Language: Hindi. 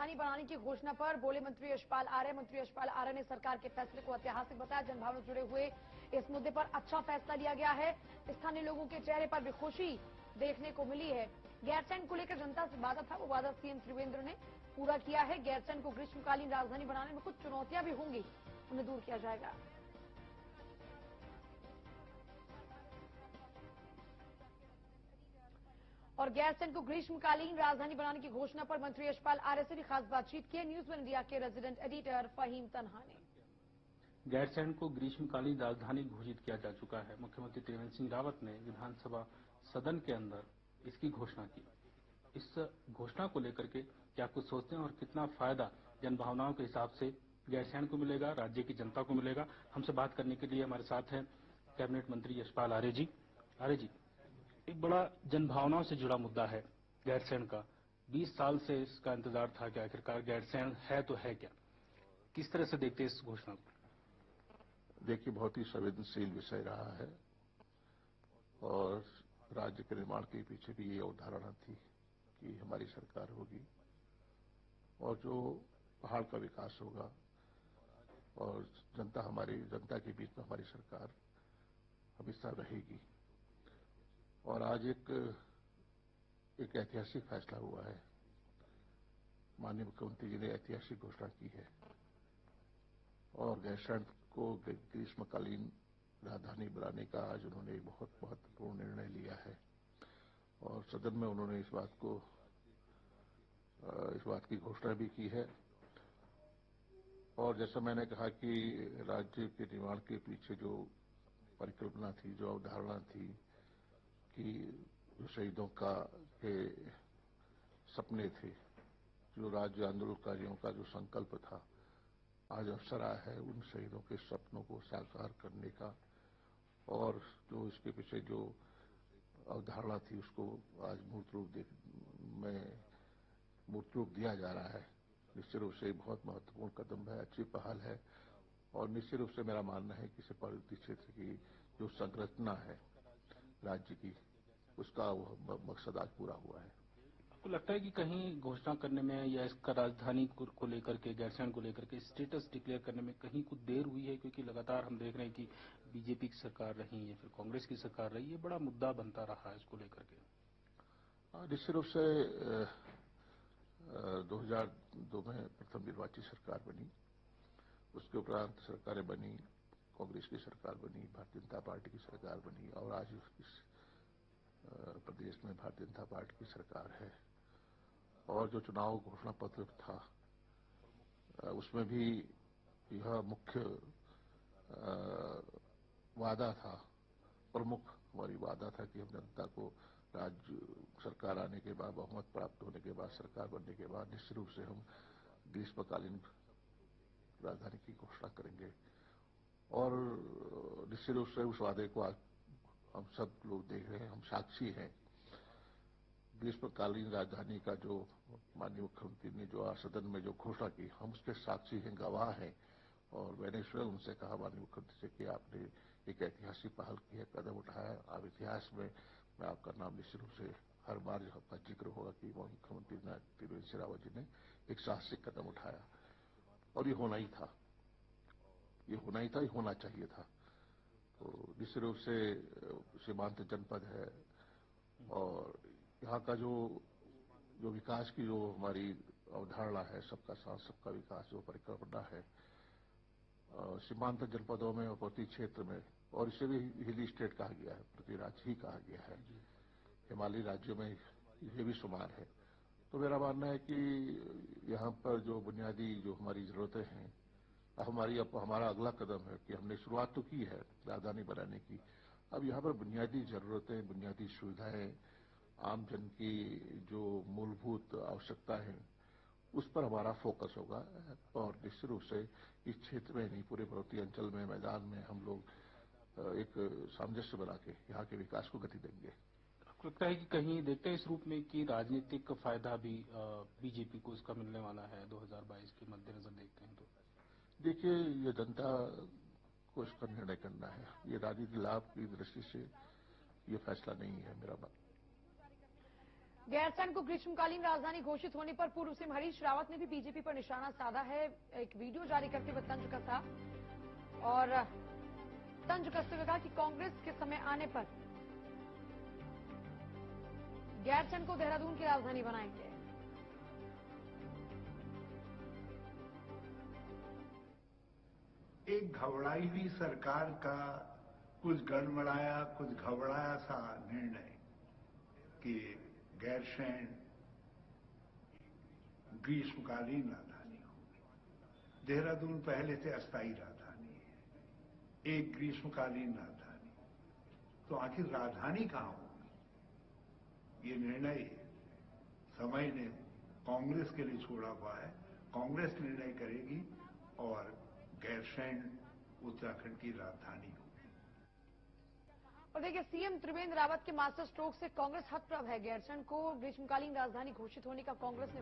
राजधानी बनाने की घोषणा पर बोले मंत्री यशपाल आर्य। मंत्री यशपाल आर्य ने सरकार के फैसले को ऐतिहासिक बताया। जनभावना से जुड़े हुए इस मुद्दे पर अच्छा फैसला लिया गया है। स्थानीय लोगों के चेहरे पर भी खुशी देखने को मिली है। गैरसैंण को लेकर जनता से वादा था, वो वादा सीएम त्रिवेंद्र ने पूरा किया है। गैरसैंण को ग्रीष्मकालीन राजधानी बनाने में कुछ चुनौतियां भी होंगी, उन्हें दूर किया जाएगा। और गैरसैंण को ग्रीष्मकालीन राजधानी बनाने की घोषणा पर मंत्री यशपाल आर्य से भी खास बातचीत की है। न्यूज वन इंडिया के रेजिडेंट एडिटर फहीम तन्हा ने। गैरसैंण को ग्रीष्मकालीन राजधानी घोषित किया जा चुका है। मुख्यमंत्री त्रिवेंद्र सिंह रावत ने विधानसभा सदन के अंदर इसकी घोषणा की। इस घोषणा को लेकर के क्या कुछ सोचते हैं और कितना फायदा जनभावनाओं के हिसाब से गैरसैंण को मिलेगा, राज्य की जनता को मिलेगा, हमसे बात करने के लिए हमारे साथ हैं कैबिनेट मंत्री यशपाल आर्य जी। आर्य जी, एक बड़ा जनभावनाओं से जुड़ा मुद्दा है गैरसैंण का। 20 साल से इसका इंतजार था कि आखिरकार गैरसैंण है तो है क्या, किस तरह से देखते हैं इस घोषणा को? देखिए, बहुत ही संवेदनशील विषय रहा है और राज्य के निर्माण के पीछे भी ये अवधारणा थी कि हमारी सरकार होगी और जो पहाड़ का विकास होगा और जनता के बीच में हमारी सरकार हमेशा रहेगी। और आज एक ऐतिहासिक फैसला हुआ है। माननीय मुख्यमंत्री जी ने ऐतिहासिक घोषणा की है और गैरसैंण को ग्रीष्मकालीन राजधानी बनाने का आज उन्होंने एक बहुत महत्वपूर्ण निर्णय लिया है और सदन में उन्होंने इस बात की घोषणा भी की है। और जैसा मैंने कहा कि राज्य के निर्माण के पीछे जो परिकल्पना थी, जो अवधारणा थी कि जो शहीदों के सपने थे, जो राज्य आंदोलनकारियों का जो संकल्प था, आज अवसर आया है उन शहीदों के सपनों को साकार करने का। और जो इसके पीछे जो अवधारणा थी उसको आज मूर्त रूप दिया जा रहा है। निश्चित रूप से बहुत महत्वपूर्ण कदम है, अच्छी पहल है और निश्चित रूप से मेरा मानना है कि पर्वतीय क्षेत्र की जो संरचना है राज्य की, उसका मकसद आज पूरा हुआ है। आपको लगता है कि कहीं घोषणा करने में या इसका राजधानी को लेकर के, गैरसैंण को लेकर के स्टेटस डिक्लेयर करने में कहीं कुछ देर हुई है? क्योंकि लगातार हम देख रहे हैं कि बीजेपी की सरकार रही या फिर कांग्रेस की सरकार रही, ये बड़ा मुद्दा बनता रहा है इसको लेकर के। निश्चित रूप से 2002 में प्रथम निर्वाचित सरकार बनी, उसके उपरांत सरकारें बनी, कांग्रेस की सरकार बनी, भारतीय जनता पार्टी की सरकार बनी और आज इस प्रदेश में भारतीय जनता पार्टी की सरकार है। और जो चुनाव घोषणा पत्र था उसमें भी यह मुख्य वादा था, प्रमुख हमारी वादा था कि हम जनता को राज्य सरकार आने के बाद, बहुमत प्राप्त होने के बाद, सरकार बनने के बाद निश्चित रूप से हम ग्रीष्मकालीन राजधानी की घोषणा करेंगे। और निश्चित रूप से उस वादे को आज हम सब लोग देख रहे हैं, हम साक्षी हैं। ग्रीष्मकालीन राजधानी का जो माननीय मुख्यमंत्री ने जो सदन में जो घोषणा की, हम उसके साक्षी हैं, गवाह हैं। और मैंने स्वयं उनसे कहा माननीय मुख्यमंत्री से कि आपने एक ऐतिहासिक पहल की है, कदम उठाया। अब इतिहास में मैं आपका नाम निश्चित रूप से हर बार जब आपका जिक्र होगा कि मुख्यमंत्री त्रिवेंद्र सिंह रावत जी ने एक साहसिक कदम उठाया और ये होना ही था, ये होना चाहिए था। तो निश्चित रूप से सीमांत जनपद है और यहाँ का जो विकास की जो हमारी अवधारणा है, सबका साथ सबका विकास, जो परिकल्पना है सीमांत जनपदों में और पर्वतीय क्षेत्र में, और इसे भी हिली स्टेट कहा गया है, पृथ्वी राज्य ही कहा गया है, हिमालयी राज्यों में ये भी शुमार है। तो मेरा मानना है कि यहाँ पर जो बुनियादी जो हमारी जरूरतें हैं, हमारा अगला कदम है कि हमने शुरुआत तो की है राजधानी बनाने की। अब यहाँ पर बुनियादी जरूरतें, बुनियादी सुविधाएं, आम जन की जो मूलभूत आवश्यकता है, उस पर हमारा फोकस होगा। और निश्चित रूप से इस क्षेत्र में नहीं, पूरे पर्वतीय अंचल में, मैदान में हम लोग एक सामंजस्य बना के यहाँ के विकास को गति देंगे। आपको लगता है कि कहीं देखते हैं इस रूप में कि राजनीतिक फायदा भी बीजेपी को इसका मिलने वाला है 2022 के मद्देनजर देखते हैं तो? देखिए, ये जनता को इसका निर्णय करना है। ये राजनीतिक लाभ की दृष्टि से ये फैसला नहीं है मेरा बात। गैरसैंण को ग्रीष्मकालीन राजधानी घोषित होने पर पूर्व सीएम हरीश रावत ने भी बीजेपी पर निशाना साधा है। एक वीडियो जारी करते हुए तंज कसा और तंज कसते हुए कहा कि कांग्रेस के समय आने पर गैरसैंण को देहरादून की राजधानी बनाएंगे। एक घबराई हुई सरकार का कुछ गड़बड़ाया, कुछ घबराया सा निर्णय कि गैरसैंण ग्रीष्मकालीन राजधानी होगी। देहरादून पहले से अस्थायी राजधानी है, एक ग्रीष्मकालीन राजधानी। तो आखिर राजधानी कहां होगी, ये निर्णय समय ने कांग्रेस के लिए छोड़ा हुआ है। कांग्रेस निर्णय करेगी और गैरसैंण उत्तराखंड की राजधानी होगी। और देखिए, सीएम त्रिवेंद्र रावत के मास्टर स्ट्रोक से कांग्रेस हतप्रभ है। गैरसैंण को ग्रीष्मकालीन राजधानी घोषित होने का कांग्रेस ने